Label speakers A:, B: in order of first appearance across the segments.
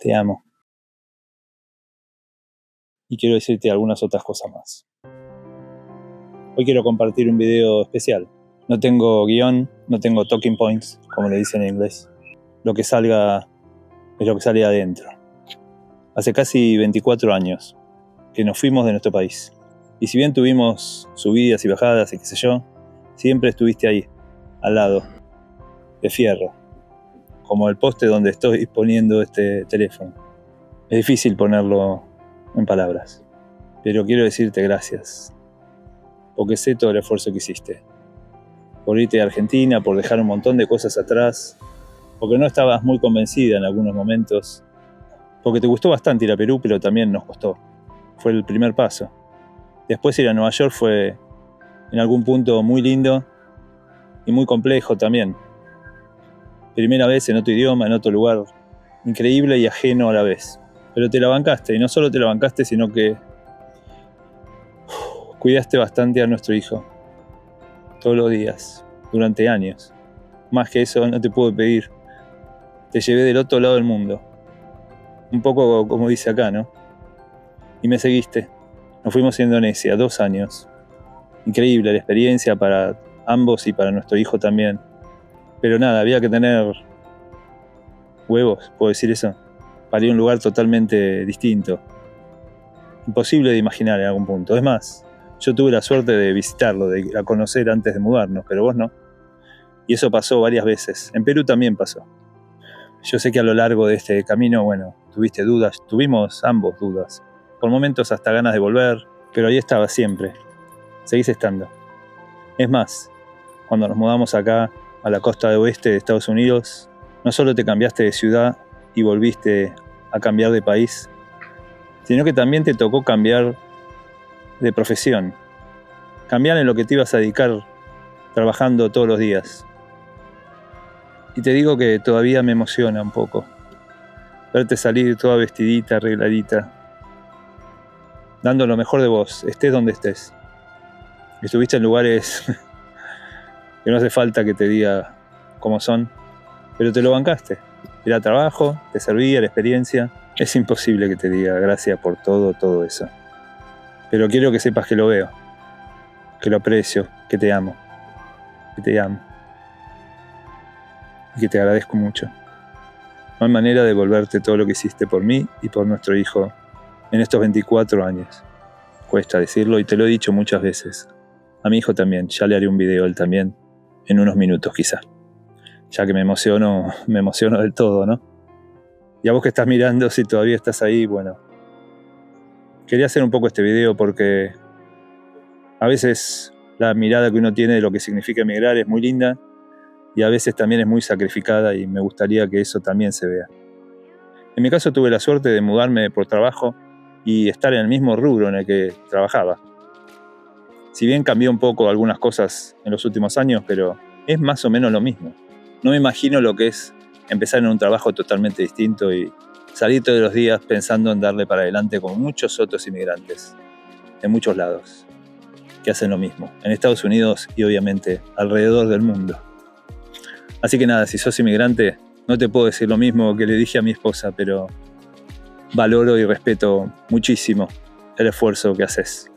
A: Te amo. Y quiero decirte algunas otras cosas más. Hoy quiero compartir un video especial. No tengo guión, no tengo talking points, como le dicen en inglés. Lo que salga es lo que sale adentro. Hace casi 24 años que nos fuimos de nuestro país. Y si bien tuvimos subidas y bajadas y qué sé yo, siempre estuviste ahí, al lado, de fierro, como el poste donde estoy poniendo este teléfono. Es difícil ponerlo en palabras, pero quiero decirte gracias, porque sé todo el esfuerzo que hiciste, por irte a Argentina, por dejar un montón de cosas atrás, porque no estabas muy convencida en algunos momentos, porque te gustó bastante ir a Perú, pero también nos costó. Fue el primer paso. Después ir a Nueva York fue en algún punto muy lindo y muy complejo también. Primera vez en otro idioma, en otro lugar, increíble y ajeno a la vez. Pero te la bancaste, y no solo te la bancaste, sino que cuidaste bastante a nuestro hijo. Todos los días, durante años. Más que eso no te puedo pedir. Te llevé del otro lado del mundo. Un poco como dice acá, ¿no? Y me seguiste. Nos fuimos a Indonesia, 2 años. Increíble la experiencia para ambos y para nuestro hijo también. Pero nada, había que tener huevos, ¿puedo decir eso? Para ir a un lugar totalmente distinto. Imposible de imaginar en algún punto. Es más, yo tuve la suerte de visitarlo, de ir a conocer antes de mudarnos, pero vos no. Y eso pasó varias veces. En Perú también pasó. Yo sé que a lo largo de este camino, bueno, tuviste dudas, tuvimos ambos dudas. Por momentos hasta ganas de volver, pero ahí estaba siempre. Seguís estando. Es más, cuando nos mudamos acá, a la costa oeste de Estados Unidos, no solo te cambiaste de ciudad y volviste a cambiar de país, sino que también te tocó cambiar de profesión. Cambiar en lo que te ibas a dedicar trabajando todos los días. Y te digo que todavía me emociona un poco verte salir toda vestidita, arregladita, dando lo mejor de vos, estés donde estés. Estuviste en lugares que no hace falta que te diga cómo son, pero te lo bancaste. Era trabajo, te servía la experiencia. Es imposible que te diga gracias por todo eso. Pero quiero que sepas que lo veo, que lo aprecio, que te amo, y que te agradezco mucho. No hay manera de devolverte todo lo que hiciste por mí y por nuestro hijo en estos 24 años. Cuesta decirlo y te lo he dicho muchas veces. A mi hijo también, ya le haré un video él también, en unos minutos quizá. Ya que me emociono del todo, ¿no? Y a vos que estás mirando, si todavía estás ahí, bueno. Quería hacer un poco este video porque a veces la mirada que uno tiene de lo que significa emigrar es muy linda y a veces también es muy sacrificada y me gustaría que eso también se vea. En mi caso tuve la suerte de mudarme por trabajo y estar en el mismo rubro en el que trabajaba. Si bien cambió un poco algunas cosas en los últimos años, pero es más o menos lo mismo. No me imagino lo que es empezar en un trabajo totalmente distinto y salir todos los días pensando en darle para adelante con muchos otros inmigrantes de muchos lados que hacen lo mismo, en Estados Unidos y obviamente alrededor del mundo. Así que nada, si sos inmigrante, no te puedo decir lo mismo que le dije a mi esposa, pero valoro y respeto muchísimo el esfuerzo que haces.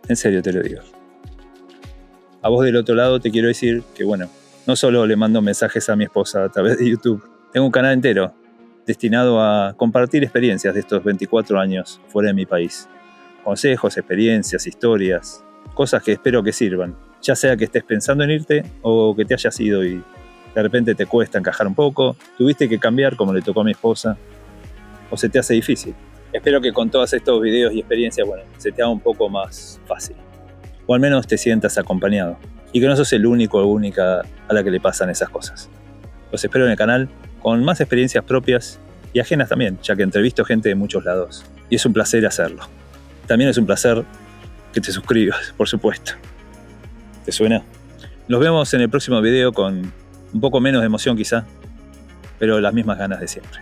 A: En serio te lo digo. A vos del otro lado te quiero decir que bueno, no solo le mando mensajes a mi esposa a través de YouTube, tengo un canal entero destinado a compartir experiencias de estos 24 años fuera de mi país. Consejos, experiencias, historias, cosas que espero que sirvan. Ya sea que estés pensando en irte o que te hayas ido y de repente te cuesta encajar un poco, tuviste que cambiar como le tocó a mi esposa, o se te hace difícil. Espero que con todos estos videos y experiencias, bueno, se te haga un poco más fácil. O al menos te sientas acompañado. Y que no sos el único o única a la que le pasan esas cosas. Los espero en el canal con más experiencias propias y ajenas también, ya que entrevisto gente de muchos lados. Y es un placer hacerlo. También es un placer que te suscribas, por supuesto. ¿Te suena? Nos vemos en el próximo video con un poco menos de emoción quizá, pero las mismas ganas de siempre.